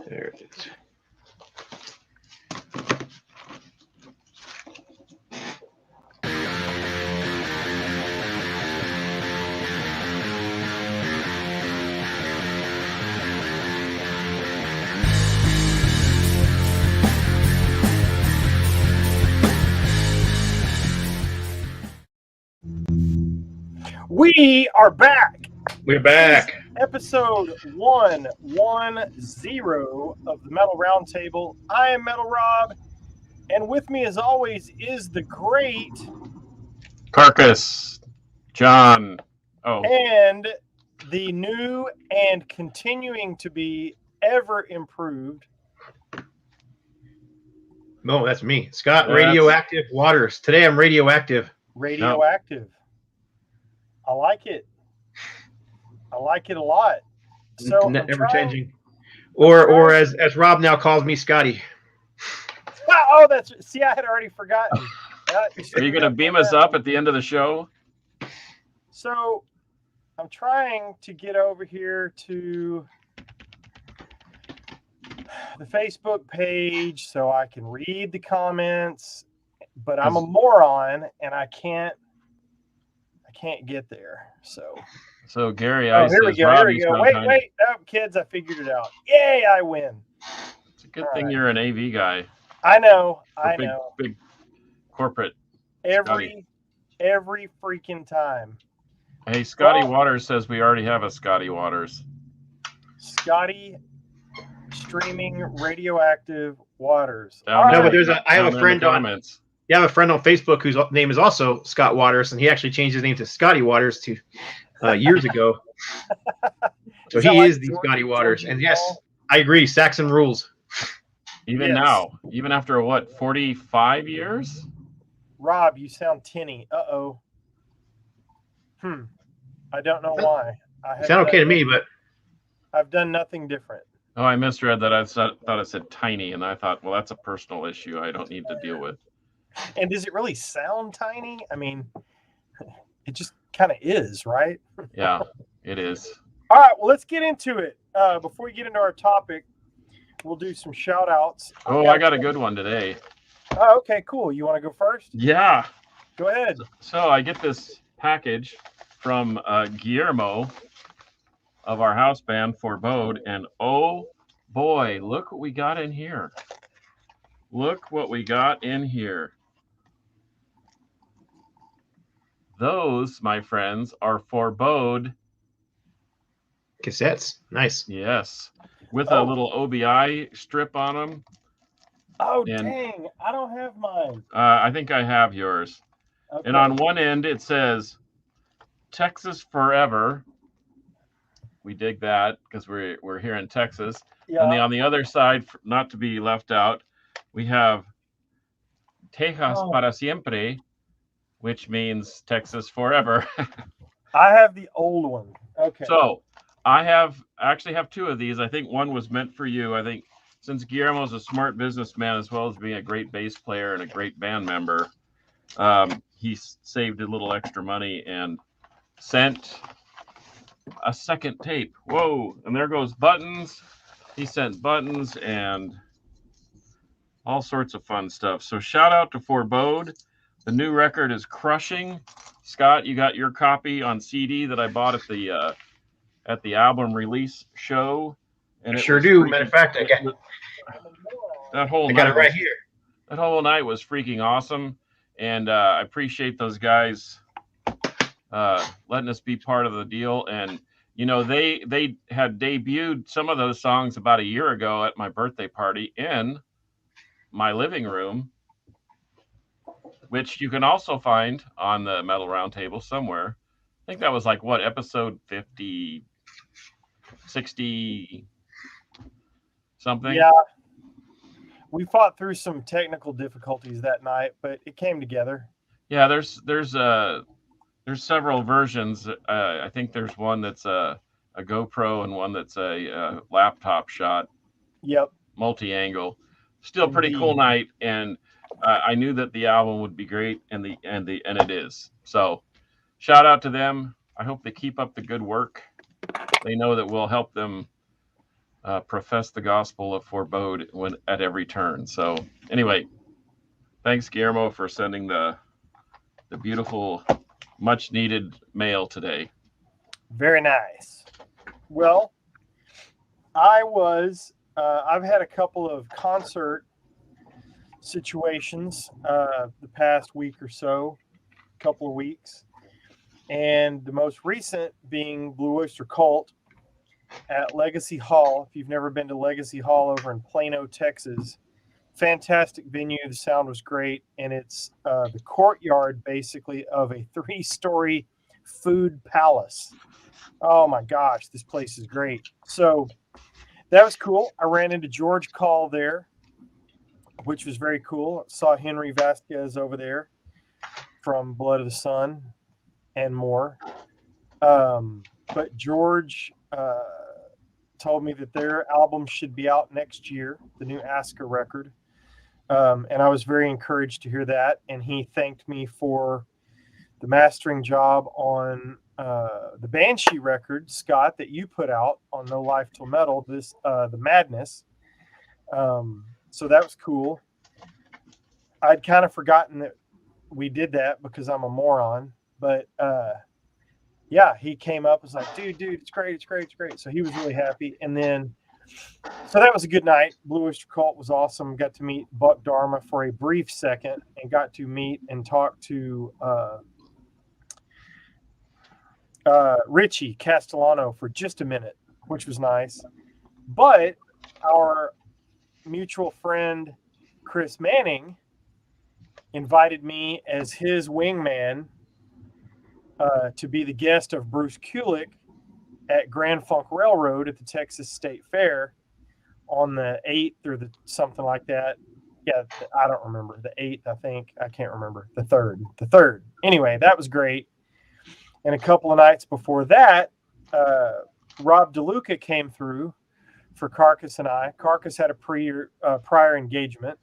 There it is. We are back. We're back. Episode 110 of the Metal Roundtable. I am Metal Rob, and with me, as always, is the great Carcass, John. and the new and continuing to be ever improved. No, that's me. Scott, Radioactive Waters. Today I'm radioactive. Radioactive. I like it. I like it a lot. So never changing. Or as Rob now calls me, Scotty. Oh, see, I had already forgotten. Are you going to beam us up at the end of the show? So I'm trying to get over here to the Facebook page so I can read the comments, but I'm a moron and I can't get there. So Gary, here we go. Here we go. Wait. Oh, kids, I figured it out. Yay, I win. It's a good thing you're an AV guy. I know. Big corporate. Every freaking time. Hey, Scotty Waters says we already have a Scotty Waters. Scotty streaming Radioactive Waters. No, but I have a friend on. You have a friend on Facebook whose name is also Scott Waters, and he actually changed his name to Scotty Waters years ago. So he is the Scotty Waters. And yes, I agree. Saxon rules. Even now, even after 45 years? Rob, you sound tinny. Uh-oh. I don't know why. You sound okay to me, but I've done nothing different. Oh, I misread that. I thought it said tiny, and I thought, well, that's a personal issue I don't need to deal with. And does it really sound tiny? I mean, it just kind of is, right? Yeah, it is. All right, well, let's get into it. Before we get into our topic, we'll do some shout outs. Oh, I got a good one today. Oh, okay, cool. You want to go first? Yeah. Go ahead. So I get this package from Guillermo of our house band Forebode, and oh boy, look what we got in here. Look what we got in here. Those, my friends, are Forebode cassettes. Nice. Yes. With a little OBI strip on them. Oh, dang. I don't have mine. I think I have yours. Okay. And on one end, it says, Texas Forever. We dig that because we're here in Texas. Yeah. And on the other side, not to be left out, we have Tejas para siempre, which means Texas forever. I have the old one. Okay. So I actually have two of these. I think one was meant for you. I think since Guillermo's a smart businessman as well as being a great bass player and a great band member, he saved a little extra money and sent a second tape. Whoa! And there goes buttons. He sent buttons and all sorts of fun stuff. So shout out to Forebode. The new record is crushing. Scott, you got your copy on CD that I bought at the album release show. And I sure do. Matter of fact, I got it right here. That whole night was freaking awesome, and I appreciate those guys letting us be part of the deal. And you know, they had debuted some of those songs about a year ago at my birthday party in my living room, which you can also find on the Metal Roundtable somewhere. I think that was like episode 50, 60 something. Yeah. We fought through some technical difficulties that night, but it came together. Yeah, there's several versions. I think there's one that's a GoPro and one that's a laptop shot. Yep. Multi-angle. Still pretty cool night, and I knew that the album would be great, and it is. So, shout out to them. I hope they keep up the good work. They know that we'll help them profess the gospel of forebode at every turn. So anyway, thanks Guillermo for sending the beautiful, much needed mail today. Very nice. Well, I've had a couple of concert situations the past week or so, couple of weeks, and the most recent being Blue Oyster Cult at Legacy Hall. If you've never been to Legacy Hall over in Plano, Texas, fantastic venue. The sound was great, and it's the courtyard basically of a 3-story food palace. Oh my gosh, this place is great. So that was cool. I ran into George Call there, which was very cool. Saw Henry Vasquez over there from Blood of the Sun and more. But George told me that their album should be out next year, the new Aska record. And I was very encouraged to hear that. And he thanked me for the mastering job on the Banshee record, Scott, that you put out on No Life Till Metal, the Madness. So that was cool. I'd kind of forgotten that we did that because I'm a moron. But yeah, he came up and was like, dude, it's great. So he was really happy. And then, so that was a good night. Blue Oyster Cult was awesome. Got to meet Buck Dharma for a brief second and got to meet and talk to Richie Castellano for just a minute, which was nice. But our mutual friend, Chris Manning, invited me as his wingman to be the guest of Bruce Kulick at Grand Funk Railroad at the Texas State Fair on the 8th or something like that. Yeah, I don't remember. The 8th, I think. I can't remember. The 3rd. Anyway, that was great. And a couple of nights before that, Rob DeLuca came through for Carcass and I. Carcass had a prior engagement,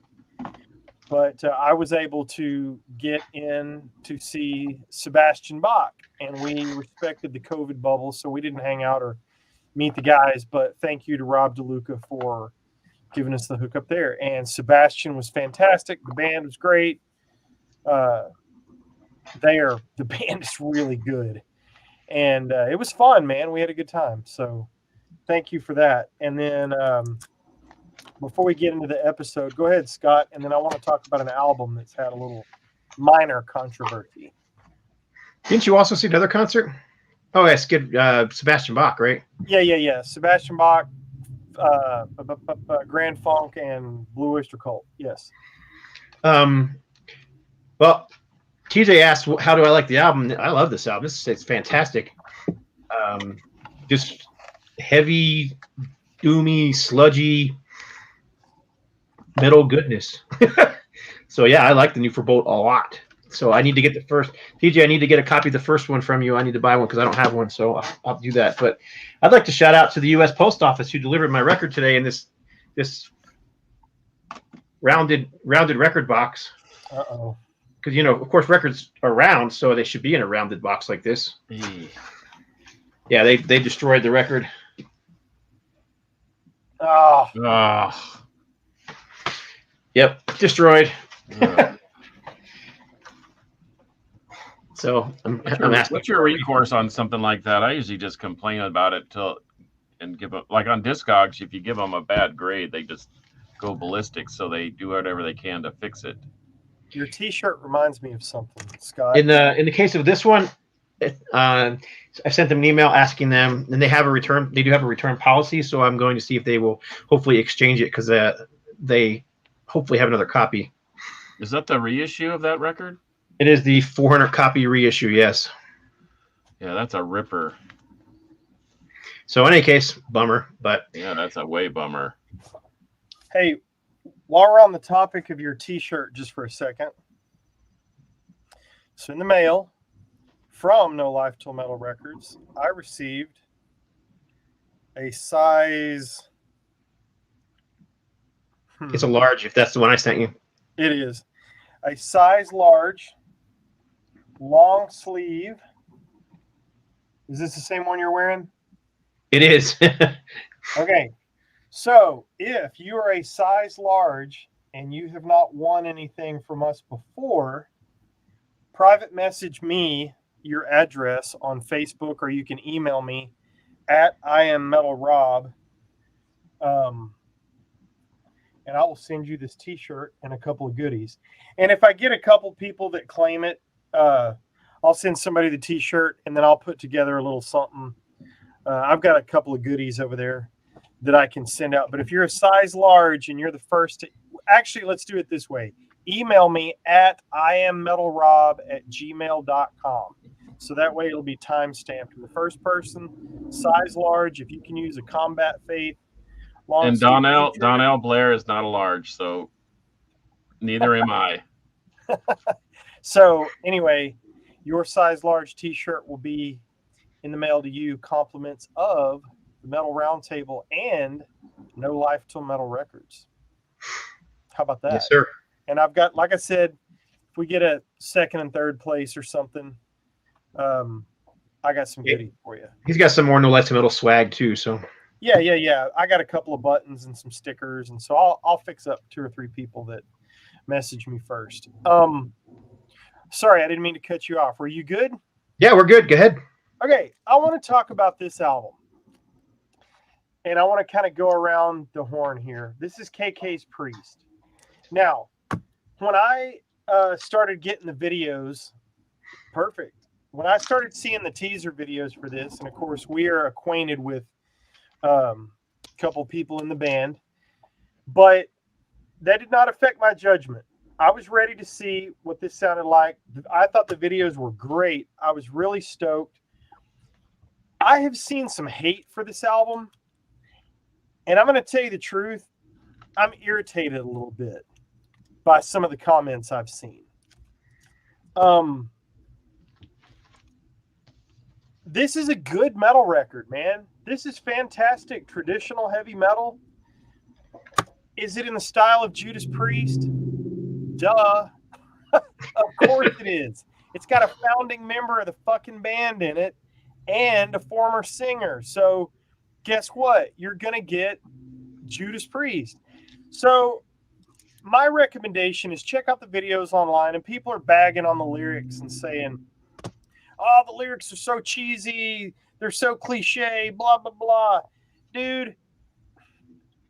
but I was able to get in to see Sebastian Bach, and we respected the COVID bubble, so we didn't hang out or meet the guys, but thank you to Rob DeLuca for giving us the hookup there. And Sebastian was fantastic. The band was great. The band is really good. And it was fun, man. We had a good time. So thank you for that. And then before we get into the episode, go ahead, Scott. And then I want to talk about an album that's had a little minor controversy. Didn't you also see another concert? Oh, yes, good. Sebastian Bach, right? Yeah. Sebastian Bach, Grand Funk, and Blue Oyster Cult. Yes. Well, TJ asked, how do I like the album? I love this album. It's fantastic. Just heavy, doomy, sludgy metal goodness. So, yeah, I like the New Forebode a lot. So I need to get the first. TJ, I need to get a copy of the first one from you. I need to buy one because I don't have one, so I'll do that. But I'd like to shout out to the U.S. Post Office who delivered my record today in this rounded record box. Uh-oh. Because, of course, records are round, so they should be in a rounded box like this. Yeah, they destroyed the record. Oh. Yep, destroyed. So I'm asking. What's your recourse on something like that? I usually just complain about it and give up. Like on Discogs, if you give them a bad grade, they just go ballistic. So they do whatever they can to fix it. Your T-shirt reminds me of something, Scott. In the case of this one, I sent them an email asking them, and they have a return. They do have a return policy, so I'm going to see if they will hopefully exchange it because they hopefully have another copy. Is that the reissue of that record? It is the 400 copy reissue. Yes. Yeah, that's a ripper. So in any case, bummer, but yeah, that's a way bummer. Hey, while we're on the topic of your T-shirt, just for a second. So in the mail from No Life Till Metal Records, I received a size. It's a large, if that's the one I sent you. It is a size large, long sleeve. Is this the same one you're wearing? It is. Okay. So if you are a size large and you have not won anything from us before, private message me your address on Facebook, or you can email me at IamMetalRob. And I will send you this t-shirt and a couple of goodies. And if I get a couple people that claim it, I'll send somebody the t-shirt, and then I'll put together a little something. I've got a couple of goodies over there that I can send out. But if you're a size large and you're the first to, actually, let's do it this way. Email me at IamMetalRob@gmail.com. So that way it'll be time-stamped. And the first person, size large, if you can use a combat faith. And Donnell Blair is not a large, so neither am I. So anyway, your size large t-shirt will be in the mail to you, compliments of the Metal Roundtable and No Life Till Metal Records. How about that? Yes, sir. And I've got, like I said, if we get a second and third place or something, I got some goodies for you. He's got some more No Life Till Metal swag too, so. Yeah. I got a couple of buttons and some stickers, and so I'll fix up 2 or 3 people that message me first. Sorry, I didn't mean to cut you off. Were you good? Yeah, we're good. Go ahead. Okay, I want to talk about this album, and I want to kind of go around the horn here. This is KK's Priest. Now, when I started getting the videos, perfect. When I started seeing the teaser videos for this, and of course we are acquainted with a couple people in the band, but that did not affect my judgment. I was ready to see what this sounded like. I thought the videos were great. I was really stoked. I have seen some hate for this album, and I'm going to tell you the truth. I'm irritated a little bit by some of the comments I've seen. This is a good metal record, man. This is fantastic traditional heavy metal. Is it in the style of Judas Priest? Duh. Of course it is. It's got a founding member of the fucking band in it and a former singer. So guess what? You're going to get Judas Priest. So my recommendation is check out the videos online, and people are bagging on the lyrics and saying, oh, the lyrics are so cheesy. They're so cliche, blah, blah, blah. Dude,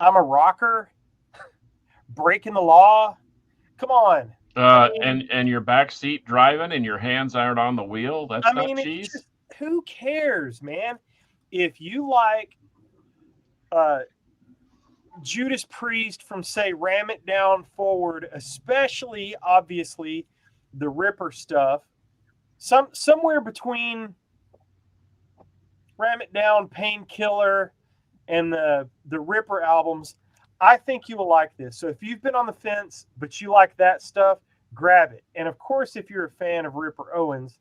I'm a rocker. Breaking the law. Come on. And your back seat driving and your hands aren't on the wheel. That's not cheese. Just, who cares, man? If you like Judas Priest from, say, Ram It Down forward, especially, obviously, the Ripper stuff, somewhere between Ram It Down, Painkiller, and the Ripper albums, I think you will like this. So if you've been on the fence, but you like that stuff, grab it. And of course, if you're a fan of Ripper Owens,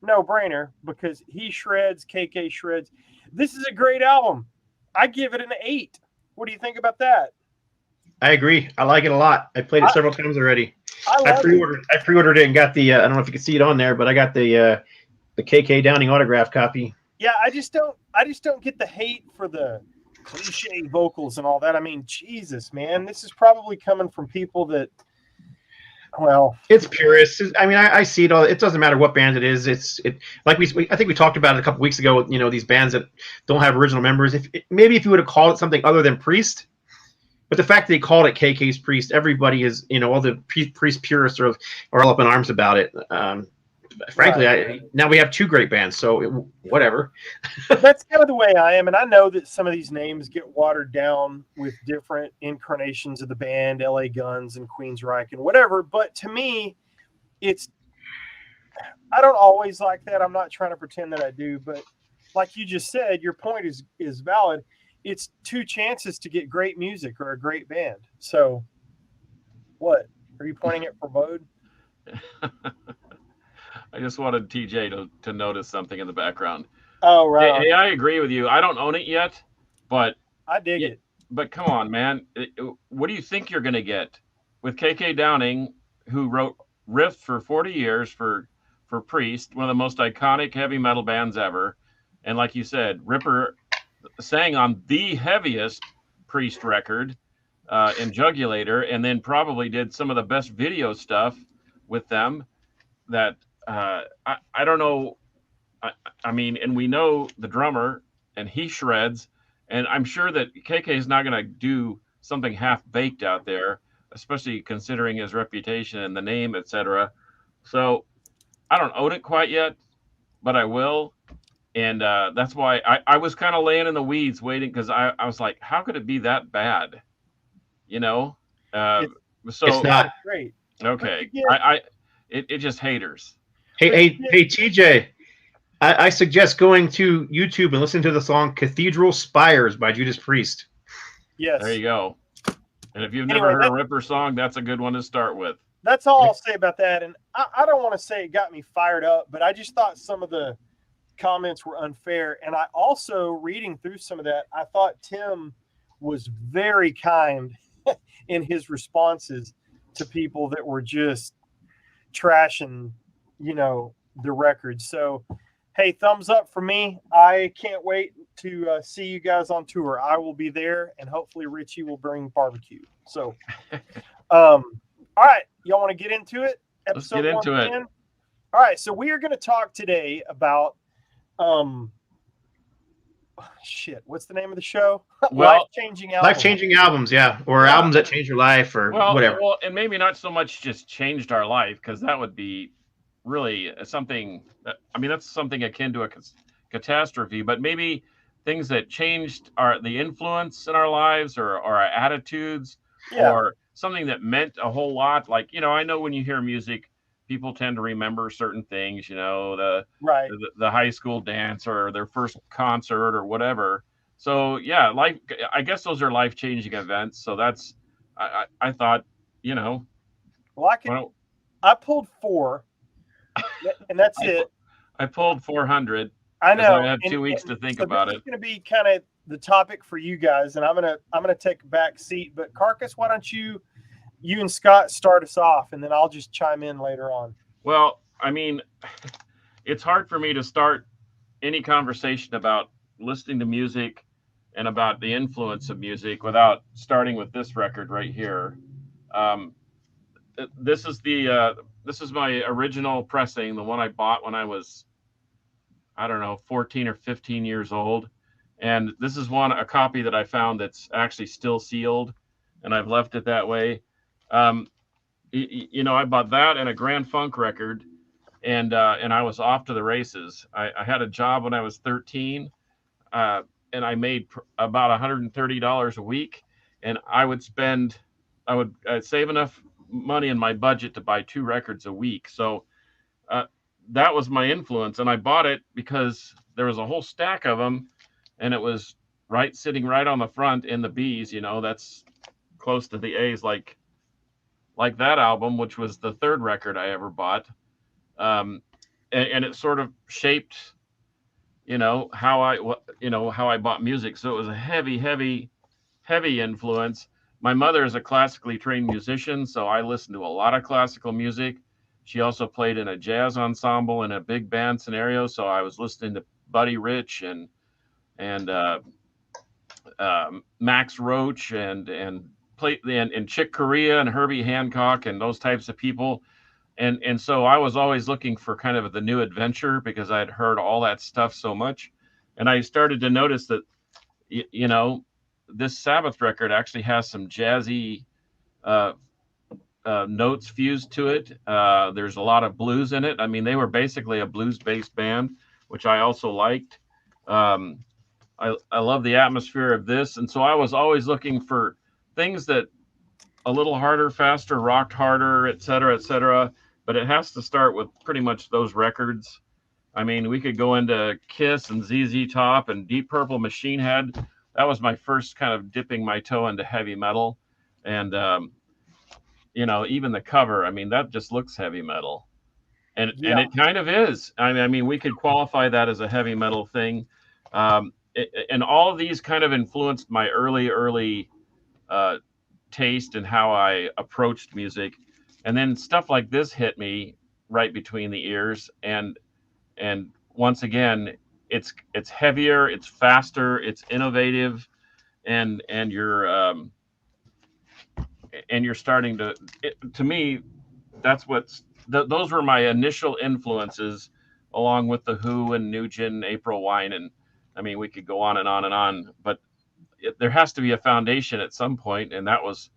no brainer, because he shreds, KK shreds. This is a great album. I give it an 8. What do you think about that? I agree. I like it a lot. I played it several times already. I pre-ordered it and got the. I don't know if you can see it on there, but I got the KK Downing autograph copy. Yeah, I just don't get the hate for the cliche vocals and all that. I mean, Jesus, man, this is probably coming from people that, well, it's purists. I mean, I see it all. It doesn't matter what band it is. Like I think we talked about it a couple weeks ago. You know, these bands that don't have original members. Maybe if you would have called it something other than Priest, but the fact that they called it KK's Priest, everybody is, you know, all the Priest purists are all up in arms about it. Frankly, right. Now we have 2 great bands, so whatever. That's kind of the way I am, and I know that some of these names get watered down with different incarnations of the band, LA Guns and Queensryche and whatever, but to me, I don't always like that. I'm not trying to pretend that I do, but like you just said, your point is valid. It's 2 chances to get great music or a great band. So what? Are you pointing at Forbode? I just wanted TJ to notice something in the background. Oh, right. Hey, I agree with you. I don't own it yet, but I dig it. But come on, man. What do you think you're going to get with KK Downing, who wrote riffs for 40 years for Priest, one of the most iconic heavy metal bands ever, and like you said, Ripper sang on the heaviest Priest record and Jugulator, and then probably did some of the best video stuff with them. That I don't know. I mean, and we know the drummer, and he shreds, and I'm sure that KK is not going to do something half baked out there, especially considering his reputation and the name, etc. So I don't own it quite yet, but I will. And that's why I was kind of laying in the weeds waiting, because I was like, how could it be that bad? You know? So it's not great. Okay. It just haters. Hey, TJ, I suggest going to YouTube and listening to the song Cathedral Spires by Judas Priest. Yes. There you go. And if you've never heard a Ripper song, that's a good one to start with. That's all I'll say about that. And I don't want to say it got me fired up, but I just thought some of the comments were unfair. And I also, reading through some of that, I thought Tim was very kind in his responses to people that were just trashing, the record. So, hey, thumbs up for me. I can't wait to see you guys on tour. I will be there, and hopefully Richie will bring barbecue. So, all right, y'all want to get into it? Let's get into it. All right, so we are going to talk today about what's the name of the show? Well, life-changing albums. Life-changing albums, yeah, or albums that change your life, or whatever. Well, and maybe not so much just changed our life, because that would be really something that, that's something akin to a catastrophe, but maybe things that changed the influence in our lives, or our attitudes, or something that meant a whole lot. Like, I know when you hear music, people tend to remember certain things, the high school dance or their first concert or whatever. So yeah, I guess those are life-changing events. So that's, I thought, Well, I pulled 4, and that's it. I pulled 400. I know. I had 2 weeks to think about it. It's going to be kind of the topic for you guys, and I'm gonna take a back seat. But Carcass, why don't you and Scott start us off, and then I'll just chime in later on. Well, it's hard for me to start any conversation about listening to music and about the influence of music without starting with this record right here. This is my original pressing, the one I bought when I was, 14 or 15 years old. And this is a copy that I found that's actually still sealed, and I've left it that way. I bought that and a Grand Funk record, and I was off to the races. I had a job when I was 13, and I made about $130 a week, and I'd save enough money in my budget to buy 2 records a week. So that was my influence, and I bought it because there was a whole stack of them, and it was sitting right on the front in the B's. That's close to the A's, like that album, which was the 3rd record I ever bought. And it sort of shaped, how I bought music. So it was a heavy influence. My mother is a classically trained musician, so I listened to a lot of classical music. She also played in a jazz ensemble in a big band scenario, so I was listening to Buddy Rich and Max Roach and Chick Corea and Herbie Hancock and those types of people. And so I was always looking for kind of the new adventure, because I had heard all that stuff so much. And I started to notice that, this Sabbath record actually has some jazzy notes fused to it. There's a lot of blues in it. They were basically a blues-based band, which I also liked. I love the atmosphere of this. And so I was always looking for things that a little harder, faster, rocked harder, et cetera, but it has to start with pretty much those records. We could go into Kiss and ZZ Top and Deep Purple, Machine Head. That was my first kind of dipping my toe into heavy metal. And, even the cover, that just looks heavy metal. And it kind of is. We could qualify that as a heavy metal thing. And all of these kind of influenced my early taste and how I approached music. And then stuff like this hit me right between the ears. And once again, it's heavier, it's faster, it's innovative. and you're starting to me, that's those were my initial influences, along with the Who and Nugent, April Wine, and I mean we could go on and on and on, but there has to be a foundation at some point, and that was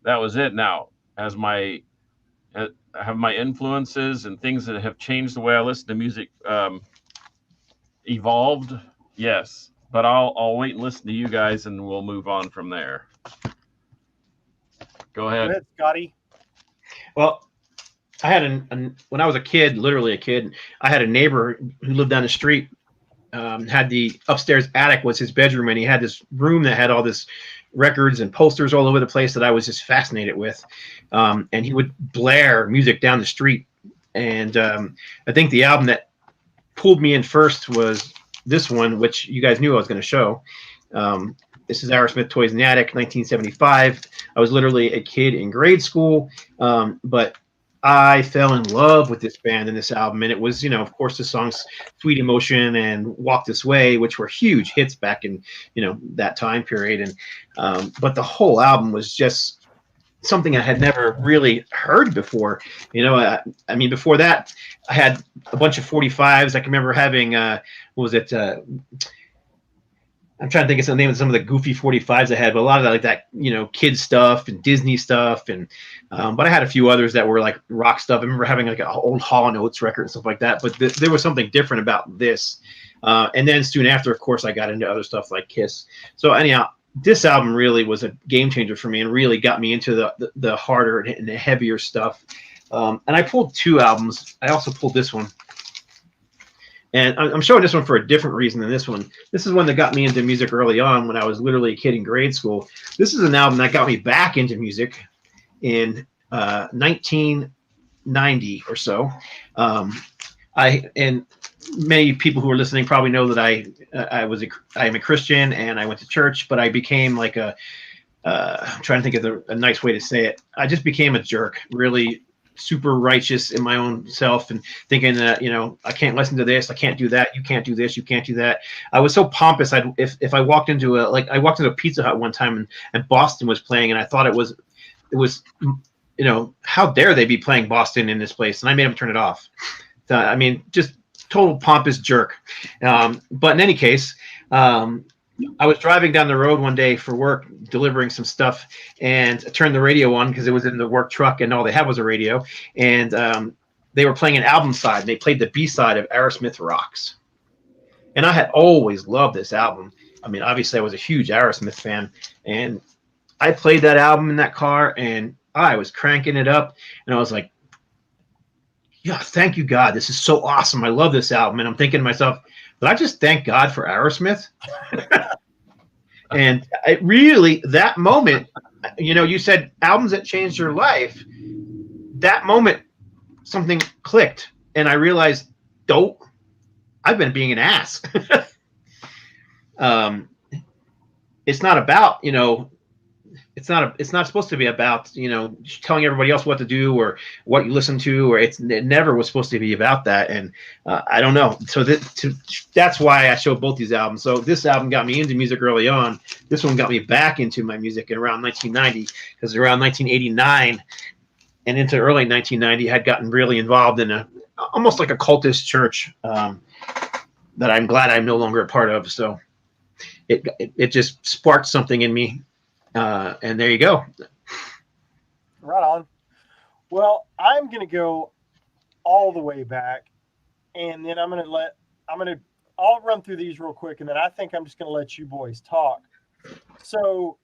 it. Now, as I have my influences and things that have changed the way I listen to music evolved, yes, but I'll wait and listen to you guys, and we'll move on from there. Go ahead, Scotty. Well, I had when I was a kid, literally a kid, I had a neighbor who lived down the street. Had the upstairs attic was his bedroom, and he had this room that had all this records and posters all over the place that I was just fascinated with. And he would blare music down the street. And I think the album that pulled me in first was this one, which you guys knew I was going to show. This is Aerosmith, Toys in the Attic, 1975. I was literally a kid in grade school, but I fell in love with this band and this album. And it was, of course, the songs Sweet Emotion and Walk This Way, which were huge hits back in, that time period. And but the whole album was just something I had never really heard before. I mean, before that, I had a bunch of 45s. I can remember having, what was it? I'm trying to think of the name of some of the goofy 45s I had, but a lot of that, like that, kids stuff and Disney stuff. And, but I had a few others that were like rock stuff. I remember having like an old Hall & Oates record and stuff like that, but there was something different about this. And then soon after, of course, I got into other stuff like Kiss. So anyhow, this album really was a game changer for me and really got me into the harder and the heavier stuff. And I pulled two albums. I also pulled this one. And I'm showing this one for a different reason than this one. This is one that got me into music early on when I was literally a kid in grade school. This is an album that got me back into music in 1990 or so. And many people who are listening probably know that I am a Christian and I went to church, but I became like I'm trying to think of a nice way to say it. I just became a jerk, really super righteous in my own self and thinking that, I can't listen to this. I can't do that. You can't do this. You can't do that. I was so pompous. If I walked into a Pizza Hut one time and Boston was playing and I thought it was, how dare they be playing Boston in this place? And I made them turn it off. I mean, just total pompous jerk. But in any case, I was driving down the road one day for work, delivering some stuff, and I turned the radio on because it was in the work truck, and all they had was a radio. And they were playing an album side, and they played the B-side of Aerosmith Rocks. And I had always loved this album. I mean, obviously, I was a huge Aerosmith fan, and I played that album in that car, and I was cranking it up, and I was like, yeah, thank you, God. This is so awesome. I love this album. And I'm thinking to myself, but I just thank God for Aerosmith. And it really, that moment, you said albums that changed your life. That moment, something clicked. And I realized, I've been being an ass. It's not about, it's not supposed to be about, telling everybody else what to do or what you listen to, or it never was supposed to be about that. And I don't know. So that's why I showed both these albums. So this album got me into music early on. This one got me back into my music in around 1990, because around 1989 and into early 1990, I had gotten really involved in almost like a cultist church that I'm glad I'm no longer a part of. So it just sparked something in me. And there you go. Right on. Well, I'm going to go all the way back, and then I'll run through these real quick, and then I think I'm just going to let you boys talk. So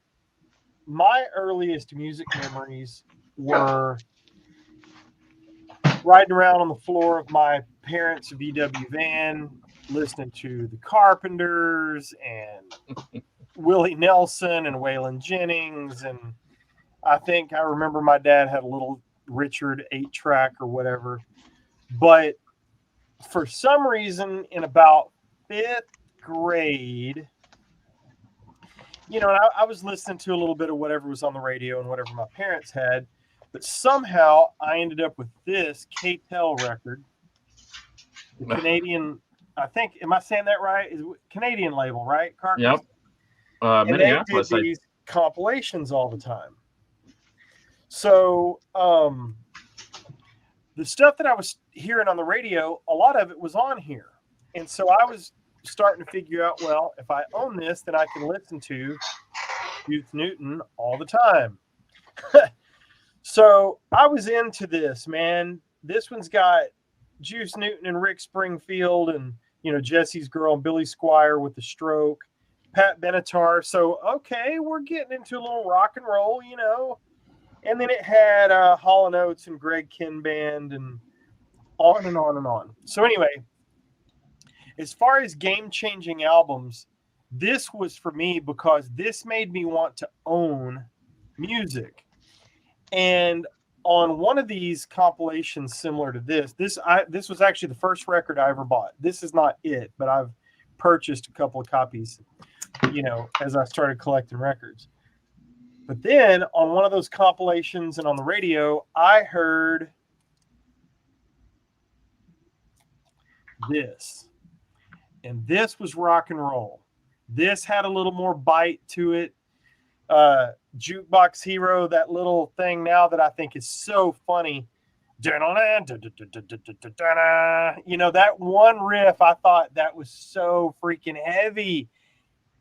my earliest music memories were riding around on the floor of my parents' VW van, listening to the Carpenters and Willie Nelson and Waylon Jennings. And I think I remember my dad had a little Richard 8-track or whatever. But for some reason, in about 5th grade, I was listening to a little bit of whatever was on the radio and whatever my parents had. But somehow I ended up with this K-Tel record, the Canadian, I think, am I saying that right? Is Canadian label, right, Carcass? Yep. And they did Minneapolis. these compilations all the time. So the stuff that I was hearing on the radio, a lot of it was on here. And so I was starting to figure out, well, if I own this, then I can listen to Youth Newton all the time. So I was into this, man. This one's got Juice Newton and Rick Springfield and, Jesse's Girl and Billy Squire with the Stroke, Pat Benatar. So, okay, we're getting into a little rock and roll, And then it had Hall & Oates and Greg Kihn Band and on and on and on. So anyway, as far as game-changing albums, this was for me because this made me want to own music. And on one of these compilations similar to this was actually the first record I ever bought. This is not it, but I've purchased a couple of copies, as I started collecting records. But then on one of those compilations and on the radio, I heard this. And this was rock and roll. This had a little more bite to it. Jukebox Hero, that little thing now that I think is so funny. That one riff, I thought that was so freaking heavy.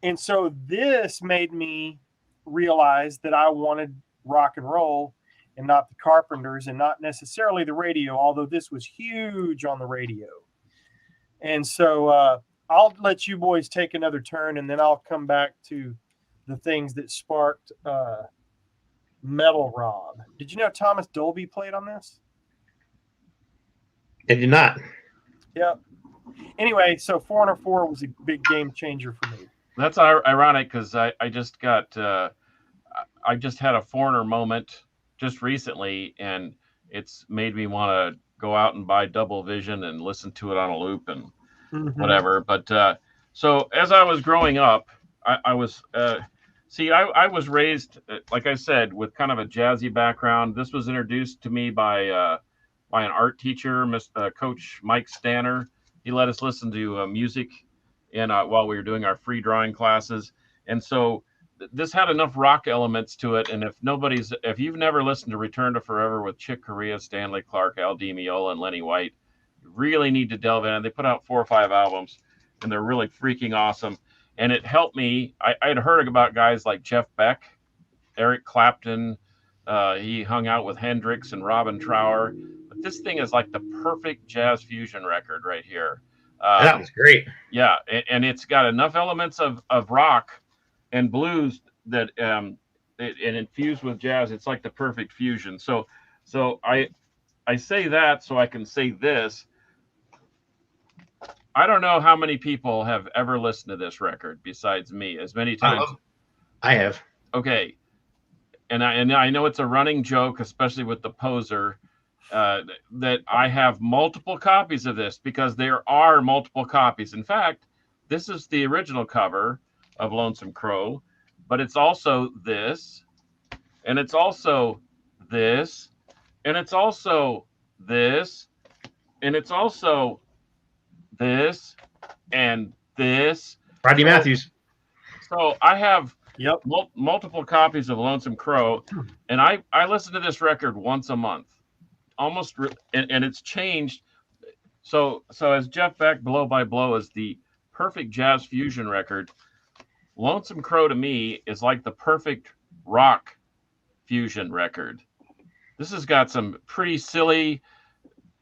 And so this made me realize that I wanted rock and roll and not the Carpenters and not necessarily the radio, although this was huge on the radio. And so I'll let you boys take another turn, and then I'll come back to the things that sparked Metal Rob. Did you know Thomas Dolby played on this? I did not. Yep. Anyway, so 404 was a big game changer for me. That's ironic because I just got I just had a Foreigner moment just recently, and it's made me want to go out and buy Double Vision and listen to it on a loop and whatever. But so as I was growing up, I was I was raised, like I said, with kind of a jazzy background. This was introduced to me by an art teacher, Coach Mike Stanner. He let us listen to music while we were doing our free drawing classes. And so this had enough rock elements to it. And if you've never listened to Return to Forever with Chick Corea, Stanley Clarke, Al Di Meola, and Lenny White, you really need to delve in. And they put out 4 or 5 albums, and they're really freaking awesome. And it helped me. I had heard about guys like Jeff Beck, Eric Clapton. He hung out with Hendrix and Robin Trower. But this thing is like the perfect jazz fusion record right here. That was great. Yeah, and it's got enough elements of rock and blues that it infused with jazz. It's like the perfect fusion. So I say that so I can say this. I don't know how many people have ever listened to this record besides me. As many times. I have. Okay, and I know it's a running joke, especially with the poser, that I have multiple copies of this because there are multiple copies. In fact, this is the original cover of Lonesome Crow, but it's also this, and it's also this, and it's also this, and it's also this, and this. Rodney Matthews. So I have multiple copies of Lonesome Crow, and I listen to this record once a month, almost, and it's changed. So as Jeff Beck, Blow by Blow, is the perfect jazz fusion record, Lonesome Crow to me is like the perfect rock fusion record. This has got some pretty silly,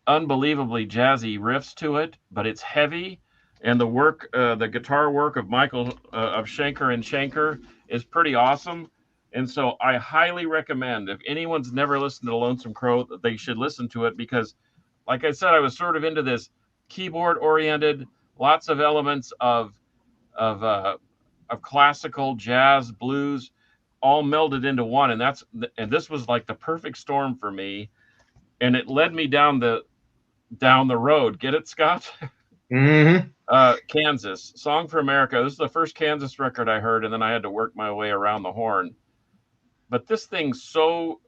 unbelievably jazzy riffs to it, but it's heavy, and the guitar work of Michael of Schenker and Schenker is pretty awesome. And so I highly recommend, if anyone's never listened to Lonesome Crow, that they should listen to it, because like I said, I was sort of into this keyboard oriented, lots of elements of classical, jazz, blues, all melded into one. And this was like the perfect storm for me. And it led me down the road. Get it, Scott? Mm-hmm. Kansas, Song for America. This is the first Kansas record I heard, and then I had to work my way around the horn. But this thing so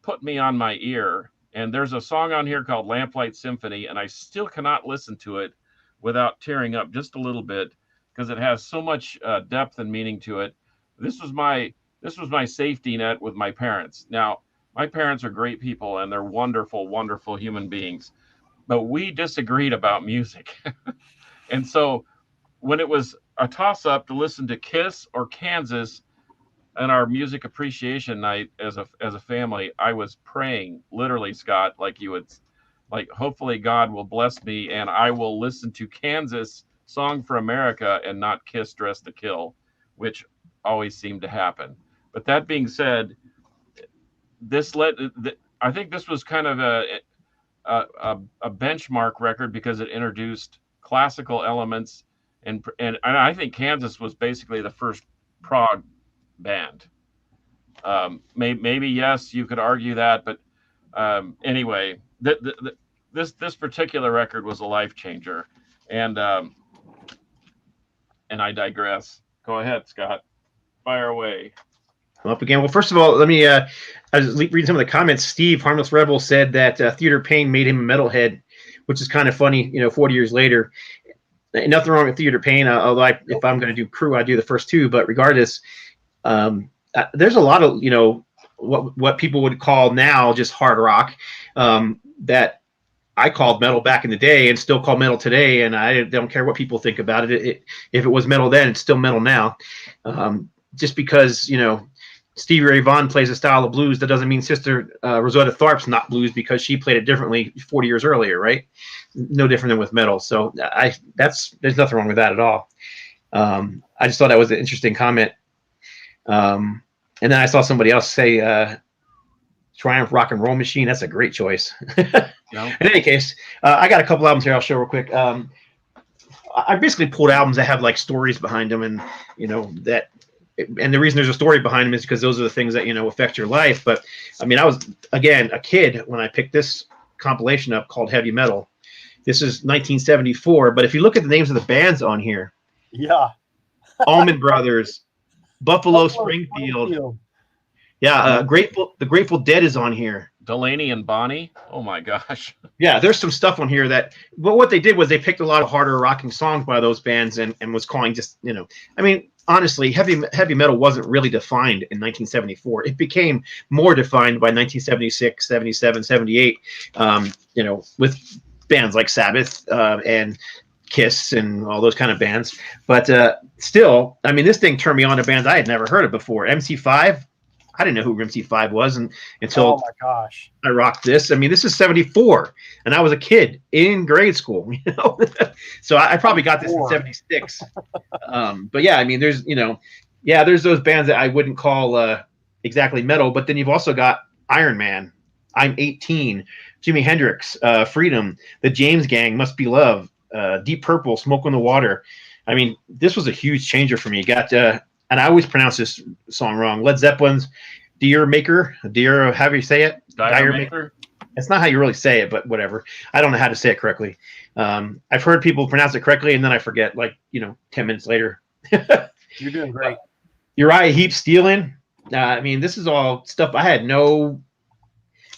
put me on my ear. And there's a song on here called Lamplight Symphony, and I still cannot listen to it without tearing up just a little bit. because it has so much depth and meaning to it. This was my safety net with my parents. Now, my parents are great people and they're wonderful, wonderful human beings, but we disagreed about music. And so when it was a toss up to listen to Kiss or Kansas and our music appreciation night as a family, I was praying, literally, Scott, like you would, like, hopefully God will bless me and I will listen to Kansas Song for America and not Kiss Dress to Kill, which always seemed to happen. But that being said, I think this was kind of a benchmark record because it introduced classical elements, and I think Kansas was basically the first prog band. Maybe yes, you could argue that, but anyway, this particular record was a life changer, and I digress. Go ahead, Scott. Fire away. I'm up again. Well, first of all, let me. I was reading some of the comments. Steve, Harmless Rebel, said that Theater Pain made him a metalhead, which is kind of funny. 40 years later. Nothing wrong with Theater Pain. Although if I'm going to do Crew, I do the first two. But regardless, there's a lot of what people would call now just hard rock that I called metal back in the day and still call metal today. And I don't care what people think about it. If it was metal then, it's still metal now. Just because Stevie Ray Vaughan plays a style of blues, that doesn't mean Sister Rosetta Tharpe's not blues because she played it differently 40 years earlier, right? No different than with metal. So there's nothing wrong with that at all. I just thought that was an interesting comment. And then I saw somebody else say Triumph Rock and Roll Machine. That's a great choice. No. In any case, I got a couple albums here I'll show real quick. I basically pulled albums that have like stories behind them, and and the reason there's a story behind them is because those are the things that affect your life. But I mean, I was again a kid when I picked this compilation up called Heavy Metal. This is 1974, but if you look at the names of the bands on here, Allman Brothers, Buffalo Springfield. Yeah, the Grateful Dead is on here. Delaney and Bonnie. Oh my gosh. Yeah, there's some stuff on here but what they did was they picked a lot of harder rocking songs by those bands and was calling just, I mean, honestly, heavy metal wasn't really defined in 1974. It became more defined by 1976, 77, 78, with bands like Sabbath and Kiss and all those kind of bands. But still, I mean, this thing turned me on to bands I had never heard of before. MC5, I didn't know who MC5 was until oh my gosh, I rocked this. I mean, this is 74, and I was a kid in grade school, So I probably got this in 76. But yeah, I mean, there's there's those bands that I wouldn't call exactly metal, but then you've also got Iron Man, I'm 18, Jimi Hendrix, Freedom, The James Gang, Must Be Love, Deep Purple, Smoke on the Water. I mean, this was a huge changer for me. You got and I always pronounce this song wrong. Led Zeppelin's Dear Maker, however you say it. Dire Maker. It's not how you really say it, but whatever. I don't know how to say it correctly. I've heard people pronounce it correctly, and then I forget, 10 minutes later. You're doing great. Uriah Heep, Stealing. I mean, this is all stuff I had no.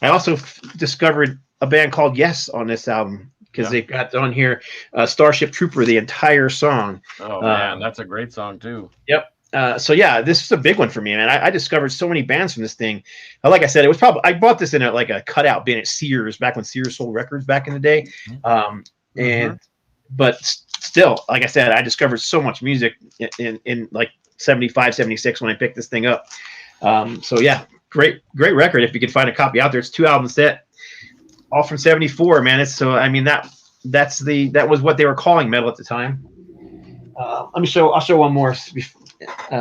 I also discovered a band called Yes on this album because they've got on here Starship Trooper, the entire song. Oh, man, that's a great song, too. Yep. So yeah, this is a big one for me, man. I discovered so many bands from this thing. Like I said, it was probably I bought this in a cutout bin at Sears back when Sears sold records back in the day. But still, like I said, I discovered so much music in like 75, 76 when I picked this thing up. So yeah, great record. If you could find a copy out there, it's 2-album set, all from 74, man. I mean that was what they were calling metal at the time. I'll show one more.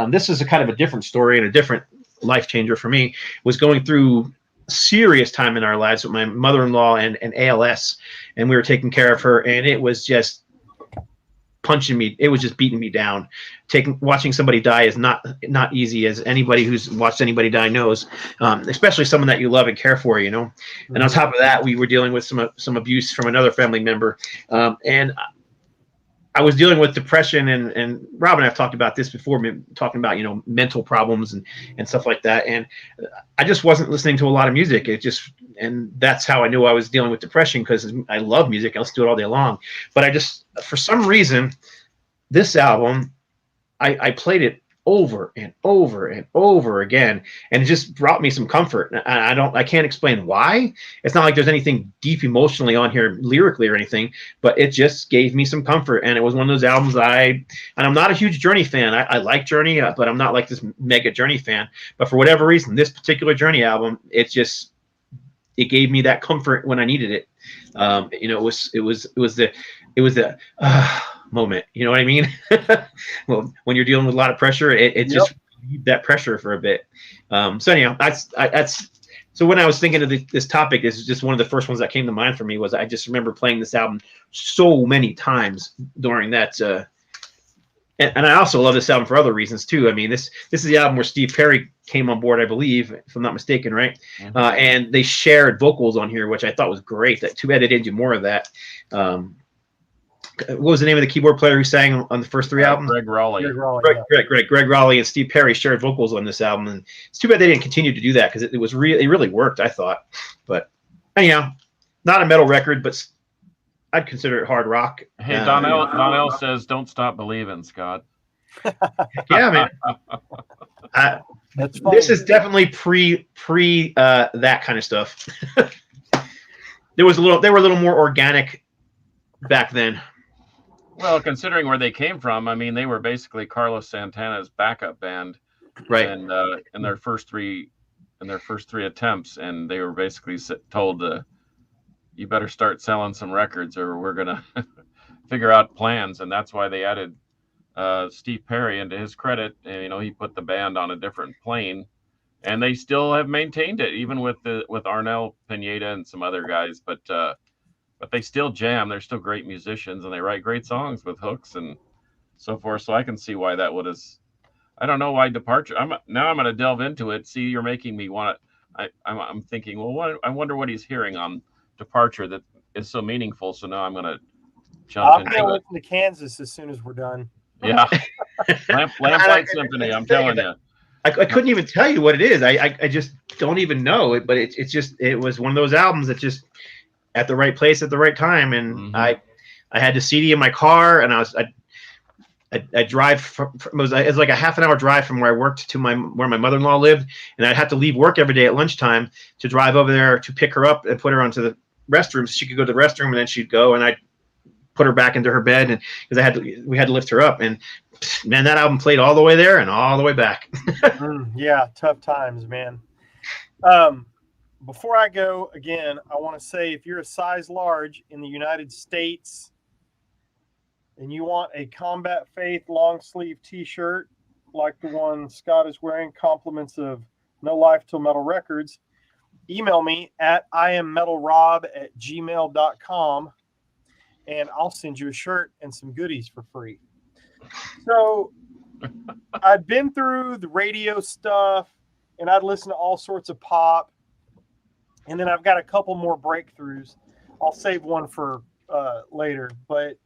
This is a kind of a different story and a different life changer for me. Was going through serious time in our lives with my mother-in-law and ALS, and we were taking care of her, and it was just punching me. It was just beating me down. Watching somebody die is not easy, as anybody who's watched anybody die knows, especially someone that you love and care for, And on top of that, we were dealing with some abuse from another family member, and I was dealing with depression, and Rob and I have talked about this before, talking about, mental problems and stuff like that. And I just wasn't listening to a lot of music. And that's how I knew I was dealing with depression, because I love music. I listen to it all day long. But for some reason, this album, I played it over and over and over again, and it just brought me some comfort. I can't explain why. It's not like there's anything deep emotionally on here lyrically or anything, but it just gave me some comfort. And it was one of those albums and I'm not a huge Journey fan. I like Journey, but I'm not like this mega Journey fan. But for whatever reason, this particular Journey album, it gave me that comfort when I needed it. It was the moment. You know what I mean? Well, when you're dealing with a lot of pressure, it just that pressure for a bit. So anyhow, so when I was thinking of this topic, this is just one of the first ones that came to mind for me. Was I just remember playing this album so many times during that. And I also love this album for other reasons too. I mean, this is the album where Steve Perry came on board, I believe, if I'm not mistaken, right? Mm-hmm. And they shared vocals on here, which I thought was great. Too bad they didn't do more of that. What was the name of the keyboard player who sang on the first three albums? Greg Raleigh. Greg Raleigh and Steve Perry shared vocals on this album, and it's too bad they didn't continue to do that because it really worked, I thought. But anyhow, not a metal record, but I'd consider it hard rock. Hey, Donnell says, "Don't stop believing, Scott." Yeah, man. This is definitely pre that kind of stuff. They were a little more organic back then. Well, considering where they came from, I mean, they were basically Carlos Santana's backup band, right? And in their first three attempts, and they were basically told, "You better start selling some records, or we're gonna figure out plans." And that's why they added Steve Perry. And to his credit, he put the band on a different plane, and they still have maintained it, even with Arnel Pineda and some other guys. But they still jam. They're still great musicians, and they write great songs with hooks and so forth. So I can see why that I don't know why Departure. I'm going to delve into it. See, you're making me want to. I'm thinking, well, I wonder what he's hearing on Departure that is so meaningful. So now I'm going to jump into it. I'll listen to Kansas as soon as we're done. Yeah, Lamplight Symphony. I'm telling you. I couldn't even tell you what it is. I just don't even know it. But it was one of those albums that just at the right place at the right time. And mm-hmm. I had the CD in my car, and I drive it was like a half an hour drive from where I worked to where my mother-in-law lived, and I'd have to leave work every day at lunchtime to drive over there to pick her up and put her onto the restroom so she could go to the restroom, and then she'd go, and I'd put her back into her bed, and because we had to lift her up, and man, that album played all the way there and all the way back. Yeah, tough times, man. Before I go, again, I want to say if you're a size large in the United States and you want a Combat Faith long sleeve t-shirt like the one Scott is wearing, compliments of No Life Till Metal Records, email me at iammetalrob@gmail.com, and I'll send you a shirt and some goodies for free. So I'd been through the radio stuff, and I'd listen to all sorts of pop. And then I've got a couple more breakthroughs. I'll save one for later. But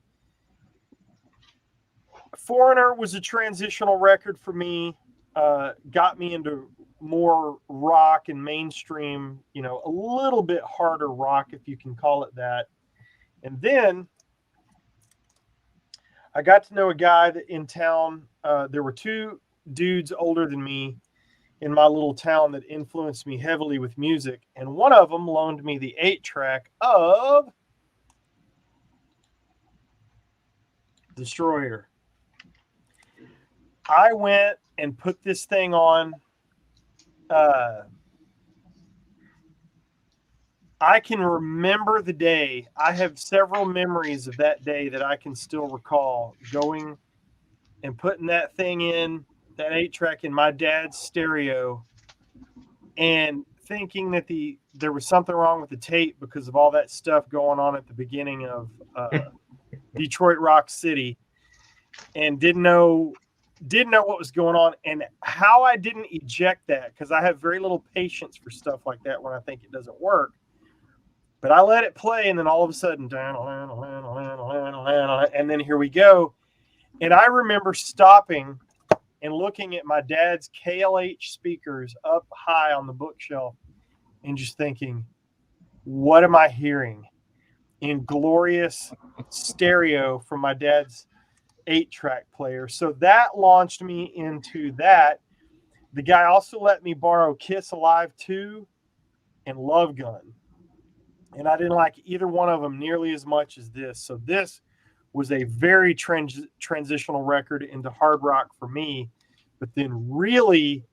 Foreigner was a transitional record for me. Got me into more rock and mainstream, a little bit harder rock, if you can call it that. And then I got to know a guy that in town. There were two dudes older than me in my little town that influenced me heavily with music. And one of them loaned me the 8-track of Destroyer. I went and put this thing on. I can remember the day. I have several memories of that day that I can still recall, going and putting that thing in, that 8-track in my dad's stereo, and thinking that there was something wrong with the tape because of all that stuff going on at the beginning of Detroit Rock City, and didn't know what was going on, and how I didn't eject that, because I have very little patience for stuff like that when I think it doesn't work. But I let it play, and then all of a sudden, and then here we go. And I remember stopping and looking at my dad's KLH speakers up high on the bookshelf and just thinking, what am I hearing in glorious stereo from my dad's 8-track player. So that launched me into that. The guy also let me borrow Kiss Alive 2 and Love Gun. And I didn't like either one of them nearly as much as this. So this was a very transitional record into hard rock for me. But then really,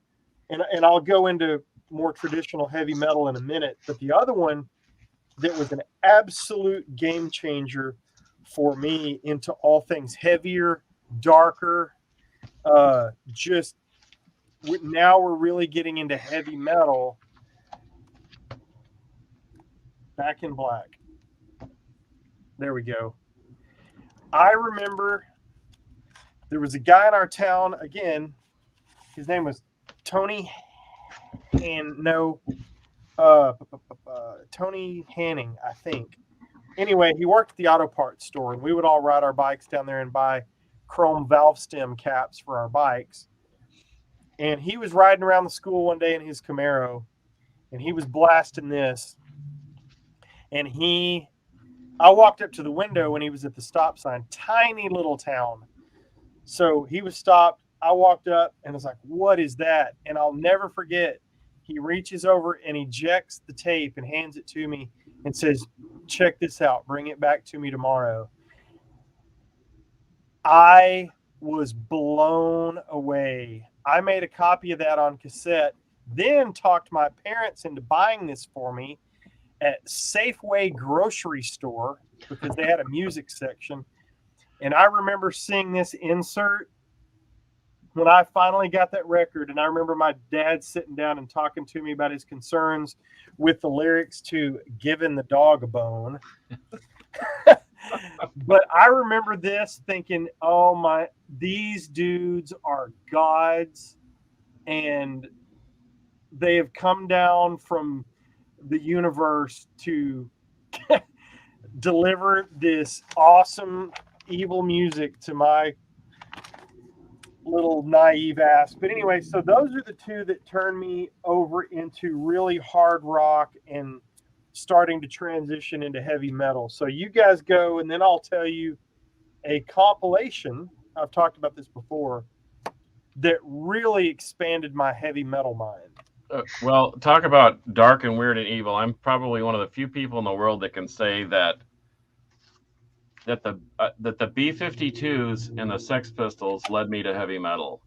and I'll go into more traditional heavy metal in a minute, but the other one that was an absolute game changer for me into all things heavier, darker, just now we're really getting into heavy metal. Back in Black. There we go. I remember there was a guy in our town, again, his name was Tony, Tony Hanning, I think. Anyway, he worked at the auto parts store, and we would all ride our bikes down there and buy chrome valve stem caps for our bikes. And he was riding around the school one day in his Camaro, and he was blasting this. And I walked up to the window when he was at the stop sign, tiny little town. So he was stopped. I walked up and was like, what is that? And I'll never forget. He reaches over and ejects the tape and hands it to me and says, check this out. Bring it back to me tomorrow. I was blown away. I made a copy of that on cassette, then talked my parents into buying this for me at Safeway grocery store because they had a music section. And I remember seeing this insert when I finally got that record. And I remember my dad sitting down and talking to me about his concerns with the lyrics to Giving the Dog a Bone. But I remember this thinking, oh these dudes are gods, and they have come down from the universe to deliver this awesome evil music to my little naive ass. But anyway, so those are the two that turned me over into really hard rock and starting to transition into heavy metal. So you guys go, and then I'll tell you a compilation. I've talked about this before that really expanded my heavy metal mind. Well, talk about dark and weird and evil. I'm probably one of the few people in the world that can say that the B-52s and the Sex Pistols led me to heavy metal.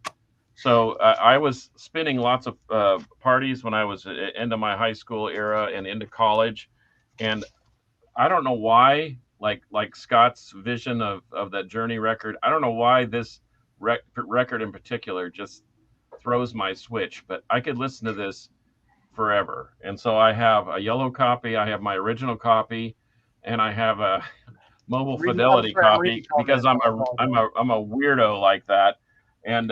So I was spinning lots of parties when I was into my high school era and into college, and I don't know why, like Scott's vision of that Journey record, I don't know why this record in particular just throws my switch, but I could listen to this forever. And so I have a yellow copy, I have my original copy, and I have a mobile fidelity copy because I'm a weirdo like that. And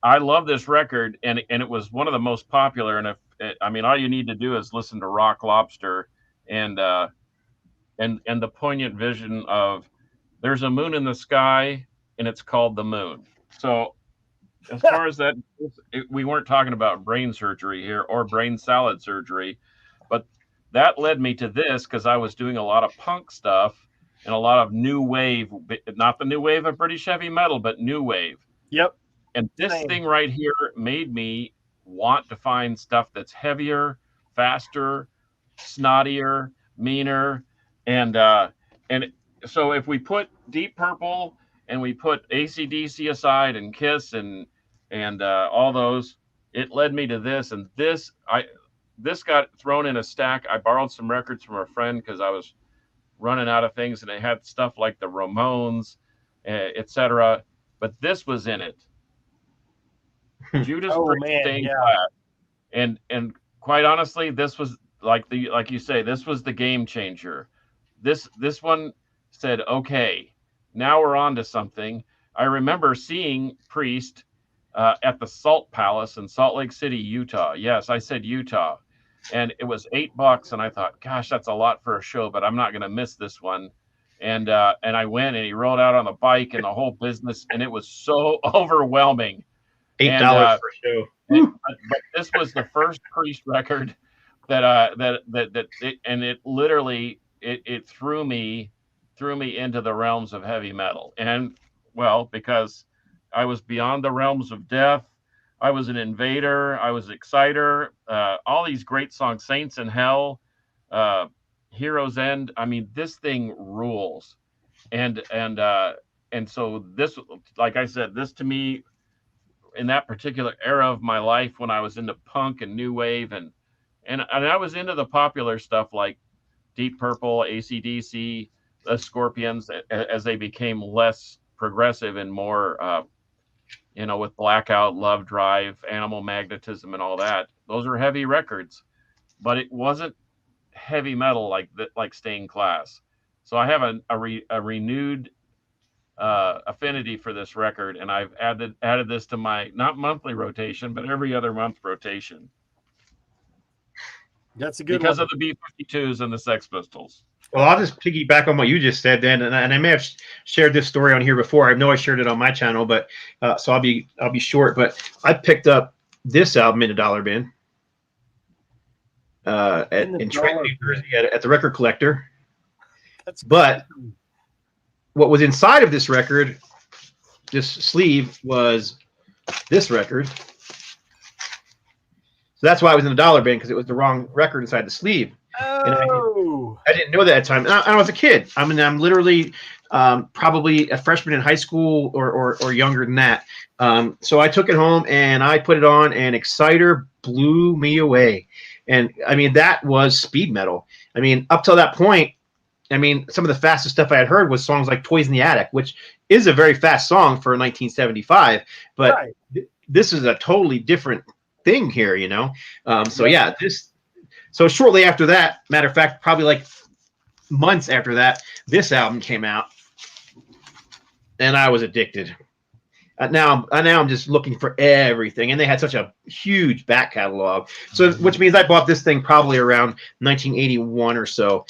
I love this record, and it was one of the most popular. And all you need to do is listen to Rock Lobster and the poignant vision of there's a moon in the sky and it's called the moon. So as far as that, we weren't talking about brain surgery here or brain salad surgery, but that led me to this because I was doing a lot of punk stuff and a lot of new wave, not the new wave of British heavy metal, but new wave. Yep. And this thing right here made me want to find stuff that's heavier, faster, snottier, meaner. And so if we put Deep Purple and we put AC/DC aside and Kiss and all those, it led me to this. And this got thrown in a stack. I borrowed some records from a friend because I was running out of things, and it had stuff like the Ramones, etc. But this was in it. Judas Priest Stained Glass. And quite honestly, this was like you say, this was the game changer. This one said, okay, now we're on to something. I remember seeing Priest at the Salt Palace in Salt Lake City, Utah. Yes, I said Utah. And it was $8, and I thought, gosh, that's a lot for a show, but I'm not going to miss this one. And I went, and he rolled out on the bike and the whole business, and it was so overwhelming. $8 for a show. But this was the first Priest record that it literally threw me into the realms of heavy metal. And well, because I was beyond the realms of death. I was an invader. I was Exciter. All these great songs, Saints in Hell, Heroes End. I mean, this thing rules. And so this, like I said, this to me, in that particular era of my life when I was into punk and new wave and I was into the popular stuff like Deep Purple, AC/DC, the Scorpions, as they became less progressive and more, with Blackout, Love Drive, Animal Magnetism, and all that. Those are heavy records, but it wasn't heavy metal like Stained Class. So I have a renewed affinity for this record, and I've added this to my not monthly rotation, but every other month rotation. That's a good because one. of the B-52s and the Sex Pistols. Well, I'll just piggyback on what you just said then, and I may have shared this story on here before. I know I shared it on my channel, but so I'll be short. But I picked up this album in a dollar bin in Trenton, New Jersey, at the Record Collector. But what was inside of this record, this sleeve, was this record. So that's why I was in the dollar bin, because it was the wrong record inside the sleeve. Oh. I didn't know that at the time. I was a kid. I mean, I'm literally probably a freshman in high school or younger than that. So I took it home and I put it on, and Exciter blew me away. And I mean, that was speed metal. I mean, up till that point, I mean, some of the fastest stuff I had heard was songs like Toys in the Attic, which is a very fast song for 1975. But right. This is a totally different thing here, So yeah, So shortly after that, matter of fact, probably like months after that, this album came out, and I was addicted. Now I'm just looking for everything, and they had such a huge back catalog. So, which means I bought this thing probably around 1981 or so,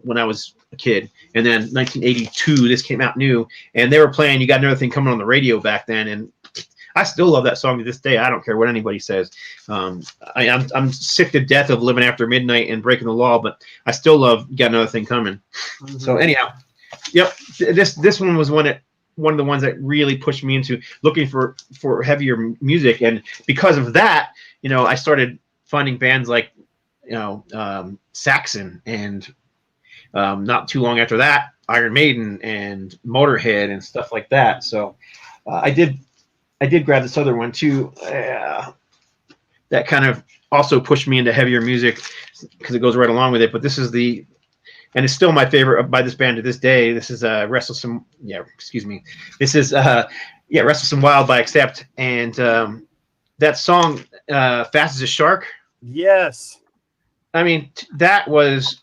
when I was a kid, and then 1982 this came out new, and they were playing "You Got Another Thing Coming" on the radio back then, and I still love that song to this day. I don't care what anybody says. I'm sick to death of Living After Midnight and Breaking the Law, but I still love Got Another Thing Coming. Mm-hmm. So anyhow, yep, this one was one of the ones that really pushed me into looking for heavier music, and because of that, I started finding bands like Saxon, and not too long after that, Iron Maiden and Motorhead and stuff like that. So I did grab this other one too. That kind of also pushed me into heavier music because it goes right along with it. But this is and it's still my favorite by this band to this day. This is Restless and This is Restless and Wild by Accept, and that song Fast as a Shark. Yes. I mean, that was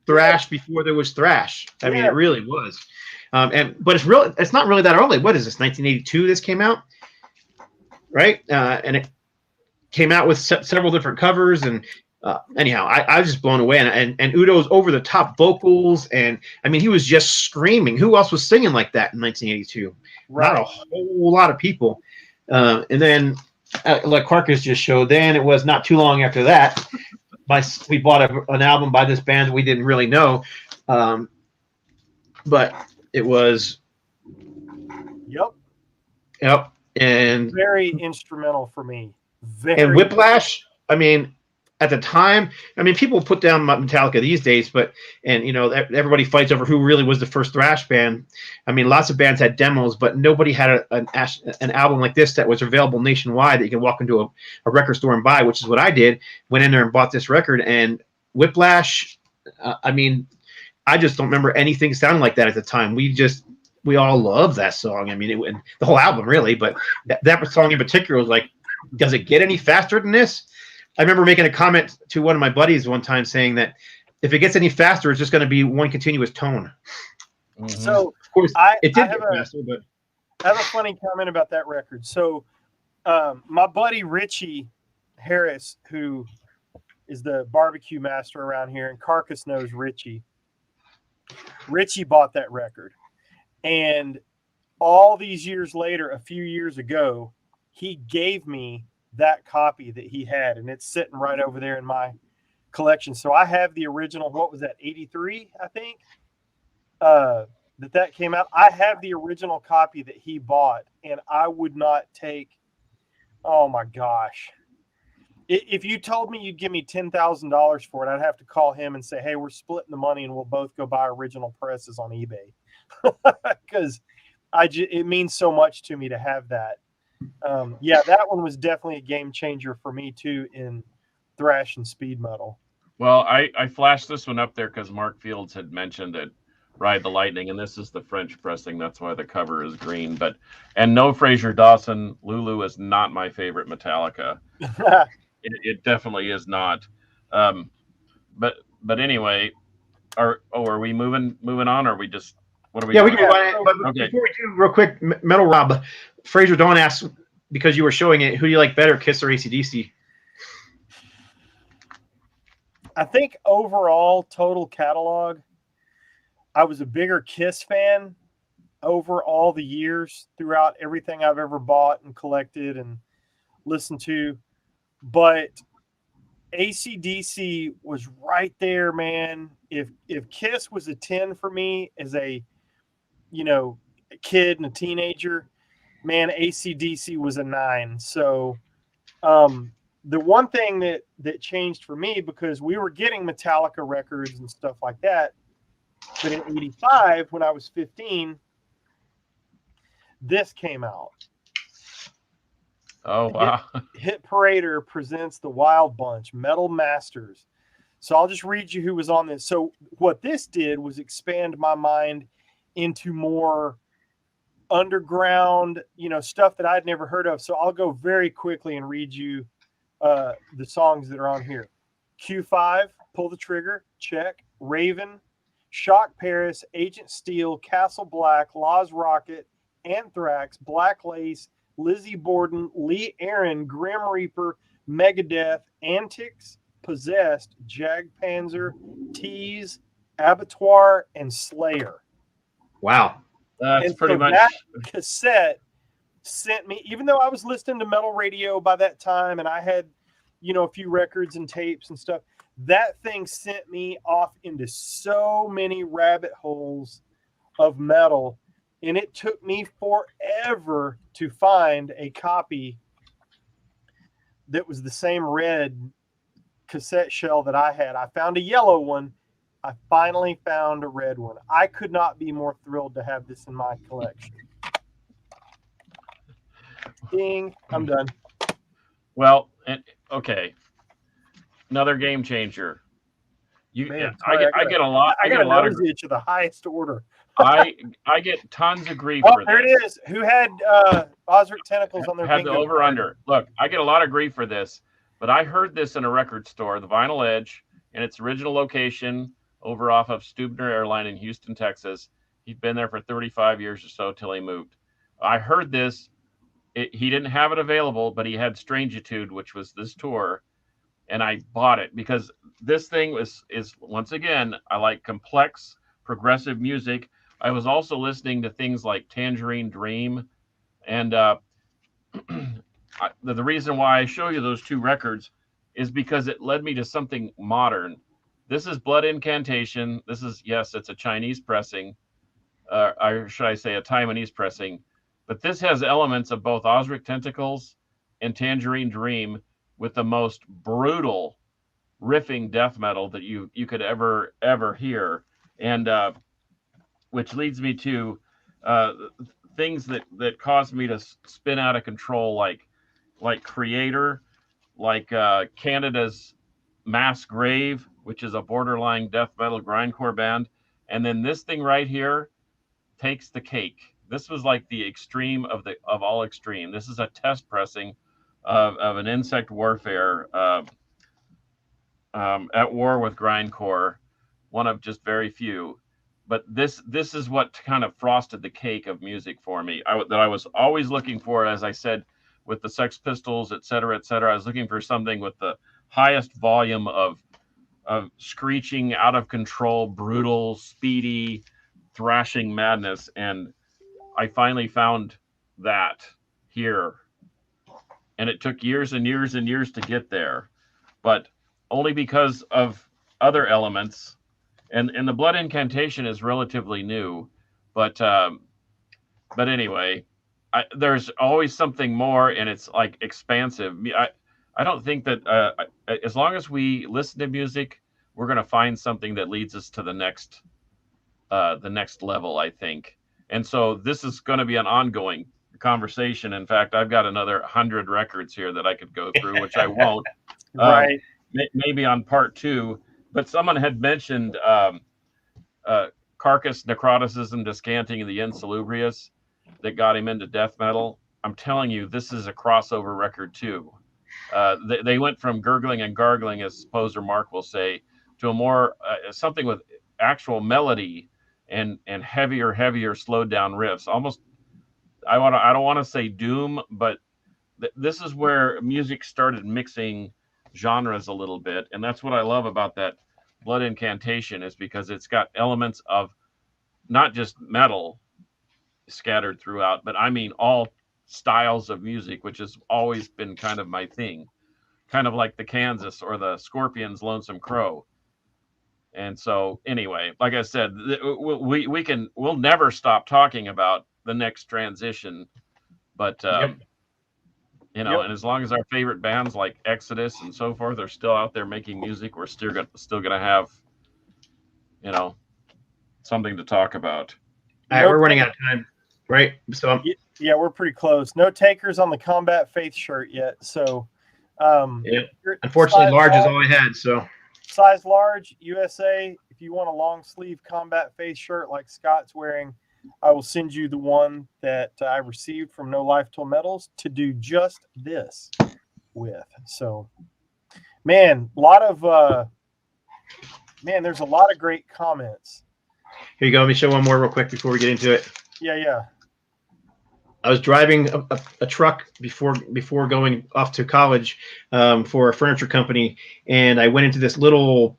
thrash before there was thrash. I mean, it really was. But it's not really that early. What is this? 1982 this came out, right? And it came out with several different covers, and anyhow, I was just blown away. And Udo's over the top vocals, and I mean, he was just screaming. Who else was singing like that in 1982? Right. Not a whole lot of people. And then, like Carcass just showed, then it was not too long after that, we bought an album by this band we didn't really know, but it was. Yep. And very instrumental for me. And Whiplash, I mean, at the time, I mean, people put down Metallica these days, and everybody fights over who really was the first thrash band. I mean, lots of bands had demos, but nobody had an album like this that was available nationwide that you could walk into a record store and buy, which is what I did. Went in there and bought this record, and Whiplash, I mean, I just don't remember anything sounding like that at the time. We all loved that song. I mean, the whole album really, but that song in particular was like, does it get any faster than this? I remember making a comment to one of my buddies one time saying that if it gets any faster, it's just going to be one continuous tone. Mm-hmm. So, of course, it did get faster, but I have a funny comment about that record. So, my buddy Richie Harris, who is the barbecue master around here, and Carcass knows Richie. Richie bought that record, and all these years later, a few years ago, he gave me that copy that he had, and it's sitting right over there in my collection. So I have the original. What was that? 83, I think. that came out. I have the original copy that he bought, and I would not take. Oh my gosh! If you told me you'd give me $10,000 for it, I'd have to call him and say, "Hey, we're splitting the money, and we'll both go buy original presses on eBay," because it means so much to me to have that. Yeah, that one was definitely a game changer for me too in thrash and speed metal. Well, I flashed this one up there because Mark Fields had mentioned it, Ride the Lightning, and this is the French pressing. That's why the cover is green. And no Fraser Dawson. Lulu is not my favorite Metallica. It definitely is not. But anyway, are we moving on? Or are we just what are we? Yeah, doing? we can move on. But Okay. Before we do, real quick, Metal Rob, Fraser Dawn asks, because you were showing it, who do you like better, Kiss or AC/DC? I think overall total catalog, I was a bigger Kiss fan over all the years throughout everything I've ever bought and collected and listened to. But AC/DC was right there, man. If Kiss was a 10 for me as a kid and a teenager, man, AC/DC was a 9. So the one thing that changed for me, because we were getting Metallica records and stuff like that, but in '85, when I was 15, this came out. Oh, wow. Hit Parader presents the Wild Bunch, Metal Masters. So I'll just read you who was on this. So what this did was expand my mind into more underground, stuff that I'd never heard of. So I'll go very quickly and read you the songs that are on here. Q5, Pull the Trigger, check. Raven, Shock Paris, Agent Steel, Castle Black, Laws Rocket, Anthrax, Black Lace, Lizzie Borden, Lee Aaron, Grim Reaper, Megadeth, Antics, Possessed, Jagdpanzer, Tease, Abattoir, and Slayer. Wow. That's pretty much. That cassette sent me, even though I was listening to metal radio by that time and I had, a few records and tapes and stuff, that thing sent me off into so many rabbit holes of metal. And it took me forever to find a copy that was the same red cassette shell that I had. I found a yellow one. I finally found a red one. I could not be more thrilled to have this in my collection. Ding, I'm done. Well, okay. Another game changer. I get a lot. I get a lot of itch of the highest order. I get tons of grief for there this. It is. Who had Osric Tentacles on their had the over under? Look, I get a lot of grief for this, but I heard this in a record store, the Vinyl Edge, in its original location over off of Stubner Airline in Houston, Texas. He'd been there for 35 years or so till he moved. I heard this. He didn't have it available, but he had Strangitude, which was this tour, and I bought it because this thing is once again, I like complex progressive music. I was also listening to things like Tangerine Dream, and the reason why I show you those two records is because it led me to something modern. This is Blood Incantation. This is, yes, it's a Chinese pressing, or should I say a Taiwanese pressing, but this has elements of both Osric Tentacles and Tangerine Dream with the most brutal riffing death metal that you could ever hear, and which leads me to things that caused me to spin out of control, like Creator, like Canada's Mass Grave, which is a borderline death metal grindcore band, and then this thing right here takes the cake. This was like the extreme of all extreme. This is a test pressing of an Insect Warfare at war with grindcore, one of just very few. But this is what kind of frosted the cake of music for me. That I was always looking for, as I said, with the Sex Pistols, et cetera, et cetera. I was looking for something with the highest volume of screeching, out of control, brutal, speedy, thrashing madness, and I finally found that here. And it took years and years and years to get there, but only because of other elements. And the Blood Incantation is relatively new, But anyway, there's always something more, and it's like expansive. I don't think that as long as we listen to music, we're going to find something that leads us to the next level, I think. And so this is going to be an ongoing conversation. In fact, I've got another 100 records here that I could go through, which I won't. Right. Maybe on part 2. But someone had mentioned Carcass, Necroticism, Descanting, and the Insalubrious that got him into death metal. I'm telling you, this is a crossover record too. They went from gurgling and gargling, as Poser Mark will say, to a more something with actual melody and heavier slowed down riffs. Almost, I don't want to say doom, but this is where music started mixing genres a little bit, and that's what I love about that Blood Incantation, is because it's got elements of not just metal scattered throughout, but I mean all styles of music, which has always been kind of my thing, kind of like the Kansas or the Scorpions' Lonesome Crow. And so anyway, like I said, we'll never stop talking about the next transition, but you know, and as long as our favorite bands like Exodus and so forth are still out there making music, we're still gonna have, you know, something to talk about. All right, we're running out of time, right? So yeah, we're pretty close. No takers on the Combat Faith shirt yet. So yeah, unfortunately, large is all I had. So size large, USA. If you want a long sleeve Combat Faith shirt like Scott's wearing, I will send you the one that I received from No Life Till Metals to do just this with. So, man, there's a lot of great comments. Here you go. Let me show one more real quick before we get into it. Yeah. I was driving a truck before going off to college for a furniture company, and I went into this little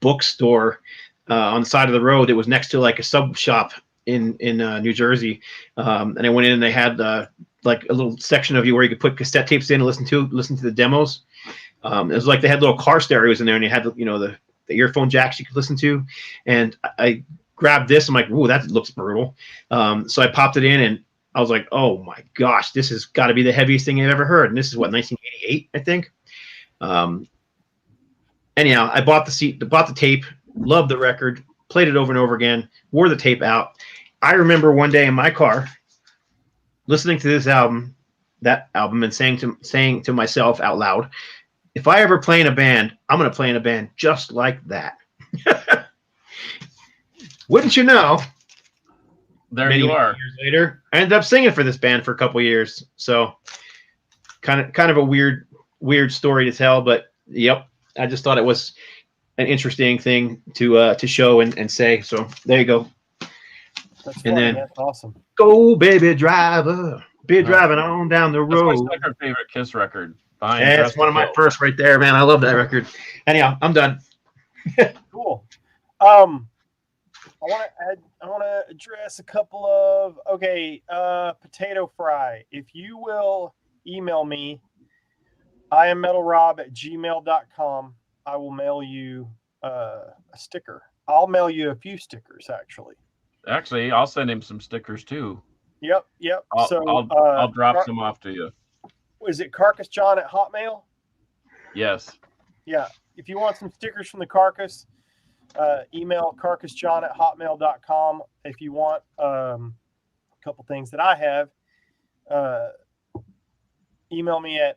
bookstore on the side of the road. It was next to like a sub shop in New Jersey, and I went in and they had like a little section of you where you could put cassette tapes in and listen to the demos. It was like they had little car stereos in there, and you had the earphone jacks you could listen to, and I grabbed this. I'm like, ooh, that looks brutal. So I popped it in, and I was like, oh my gosh, this has got to be the heaviest thing I've ever heard. And this is what, 1988, I think. Anyhow, I bought the tape, loved the record, played it over and over again, wore the tape out. I remember one day in my car listening to that album, and saying to myself out loud, if I ever play in a band, I'm going to play in a band just like that. Wouldn't you know? There you are. Years later, I ended up singing for this band for a couple of years. So kind of a weird story to tell, but yep, I just thought it was an interesting thing to show and say. So there you go. That's funny. Then that's awesome. Go, baby driver, be driving on down the road. That's my second favorite Kiss record. Yeah, it's one of my first right there, man. I love that record. Anyhow, I'm done. Cool. I want to address a couple of potato fry. If you will email me, iammetalrob@gmail.com, I will mail you a sticker. I'll mail you a few stickers, actually. Actually, I'll send him some stickers too. Yep. I'll drop some off to you. Is it carcassjohn@hotmail? Yes. Yeah. If you want some stickers from the Carcass, email carcassjohn@hotmail.com. If you want a couple things that I have, email me at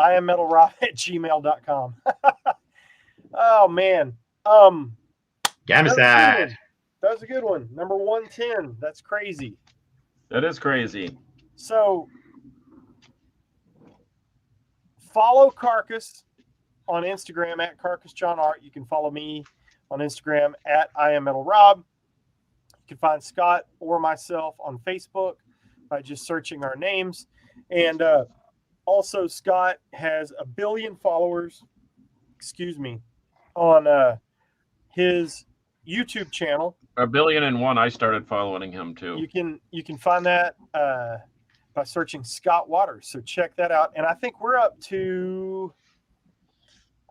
iammetalrob@gmail.com. Oh man. Gamicide. That was a good one. Number 110. That's crazy. That is crazy. So follow Carcass on Instagram at CarcassJohnArt. You can follow me on Instagram at IamMetalRob. You can find Scott or myself on Facebook by just searching our names. And also, Scott has 1 billion followers, on his YouTube channel. 1,000,001,000. I started following him too. You can find that by searching Scott Waters. So check that out. And I think we're up to...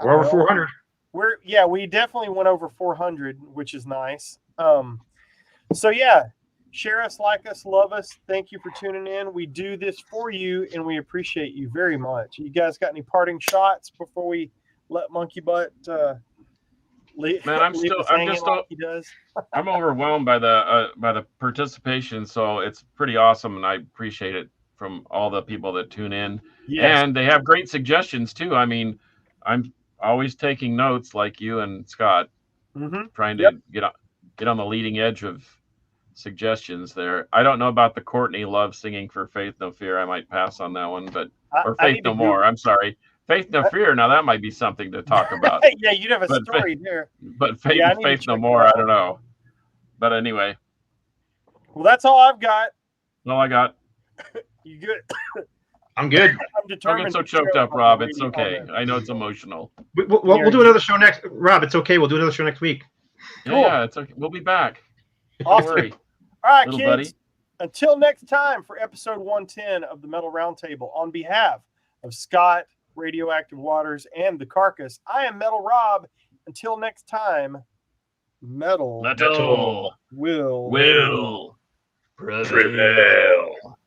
We're over 400. we definitely went over 400, which is nice. So yeah, share us, like us, love us. Thank you for tuning in. We do this for you, and we appreciate you very much. You guys got any parting shots before we let Monkey Butt leave? Man, I'm overwhelmed by the participation. So it's pretty awesome, and I appreciate it from all the people that tune in. Yes. And they have great suggestions too. I mean, I'm always taking notes, like you and Scott, trying to get on the leading edge of suggestions there. I don't know about the Courtney Love singing for Faith No Fear. I might pass on that one, or Faith No More. I'm sorry. Faith No Fear. Now that might be something to talk about. Yeah, you'd have a story there. But Faith No More, I don't know. But anyway. Well, that's all I've got. All I got. You good? I'm good. I'm determined. I'm so choked up, Rob. It's okay. I know it's emotional. We'll do another show next. Rob, it's okay. We'll do another show next week. Cool. Yeah, it's okay. We'll be back. Awesome. Don't worry. All right, little kids. buddy. Until next time for episode 110 of the Metal Roundtable, on behalf of Scott, Radioactive Waters, and the Carcass, I am Metal Rob. Until next time, metal will prevail.